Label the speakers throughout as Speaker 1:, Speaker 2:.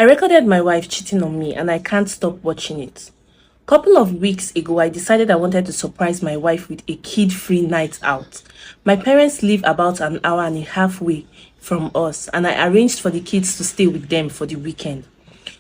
Speaker 1: I recorded my wife cheating on me and I can't stop watching it. Couple of weeks ago, I decided I wanted to surprise my wife with a kid-free night out. My parents live about an hour and a half away from us, and I arranged for the kids to stay with them for the weekend.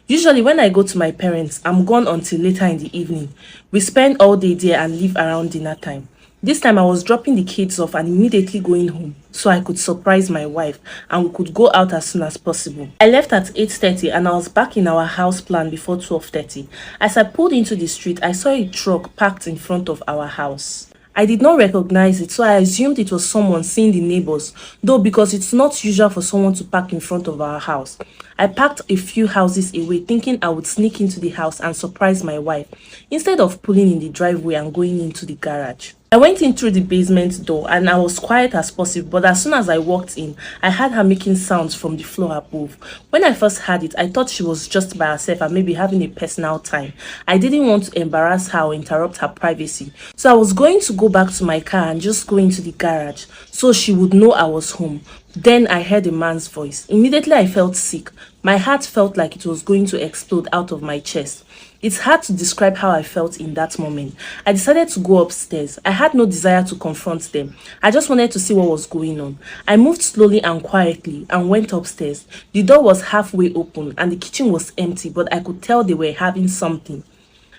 Speaker 1: Usually when I go to my parents, I'm gone until later in the evening. We spend all day there and leave around dinner time. This time I was dropping the kids off and immediately going home so I could surprise my wife and we could go out as soon as possible. I left at 8:30 and I was back in our house plan before 12:30. As I pulled into the street, I saw a truck parked in front of our house. I did not recognize it, so I assumed it was someone seeing the neighbors, though because it's not usual for someone to park in front of our house. I parked a few houses away thinking I would sneak into the house and surprise my wife, instead of pulling in the driveway and going into the garage. I went in through the basement door and I was quiet as possible, but as soon as I walked in, I heard her making sounds from the floor above. When I first heard it, I thought she was just by herself and maybe having a personal time. I didn't want to embarrass her or interrupt her privacy, so I was going to go back to my car and just go into the garage so she would know I was home. Then I heard a man's voice. Immediately I felt sick. My heart felt like it was going to explode out of my chest. It's hard to describe how I felt in that moment. I decided to go upstairs. I had no desire to confront them. I just wanted to see what was going on. I moved slowly and quietly and went upstairs. The door was halfway open and the kitchen was empty, but I could tell they were having something.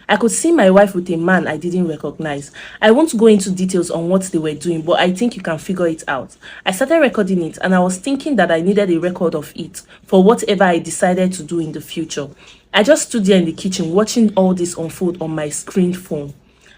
Speaker 1: I could see my wife with a man I didn't recognize. I won't go into details on what they were doing, but I think you can figure it out. I started recording it and I was thinking that I needed a record of it for whatever I decided to do in the future. I just stood there in the kitchen watching all this unfold on my screen phone.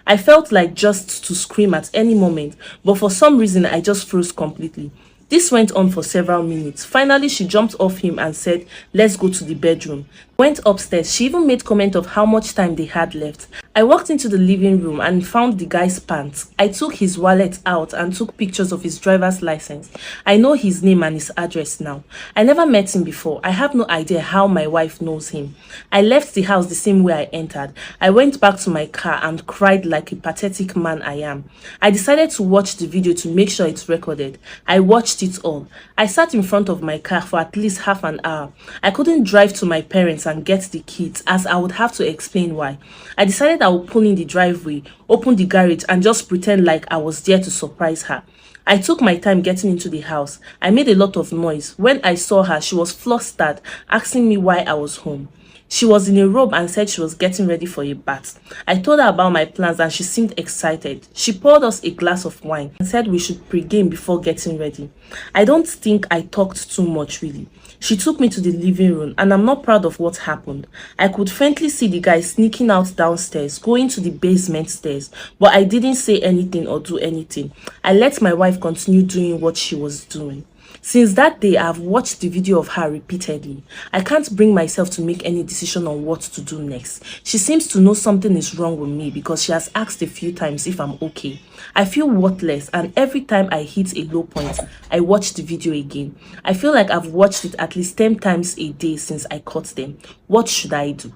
Speaker 1: I felt like just to scream at any moment, but for some reason I just froze completely. This went on for several minutes. Finally, she jumped off him and said, "Let's go to the bedroom." Went upstairs. She even made comment of how much time they had left. I walked into the living room and found the guy's pants. I took his wallet out and took pictures of his driver's license. I know his name and his address now. I never met him before. I have no idea how my wife knows him. I left the house the same way I entered. I went back to my car and cried like a pathetic man I am. I decided to watch the video to make sure it's recorded. I watched it all. I sat in front of my car for at least half an hour. I couldn't drive to my parents and get the kids as I would have to explain why. I decided I would pull in the driveway, open the garage and just pretend like I was there to surprise her. I took my time getting into the house. I made a lot of noise. When I saw her, she was flustered, asking me why I was home. She was in a robe and said she was getting ready for a bath. I told her about my plans and she seemed excited. She poured us a glass of wine and said we should pregame before getting ready. I don't think I talked too much really. She took me to the living room and I'm not proud of what happened. I could faintly see the guy sneaking out downstairs, going to the basement stairs, but I didn't say anything or do anything. I let my wife continue doing what she was doing. Since that day, I've watched the video of her repeatedly. I can't bring myself to make any decision on what to do next. She seems to know something is wrong with me because she has asked a few times if I'm okay. I feel worthless and every time I hit a low point, I watch the video again. I feel like I've watched it at least 10 times a day since I caught them. What should I do?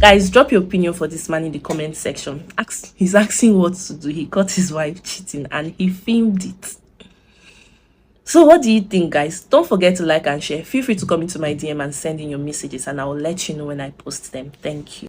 Speaker 1: Guys, drop your opinion for this man in the comment section. He's asking what to do. He caught his wife cheating and he filmed it. So what do you think, guys? Don't forget to like and share. Feel free to come into my DM and send in your messages and I will let you know when I post them. Thank you.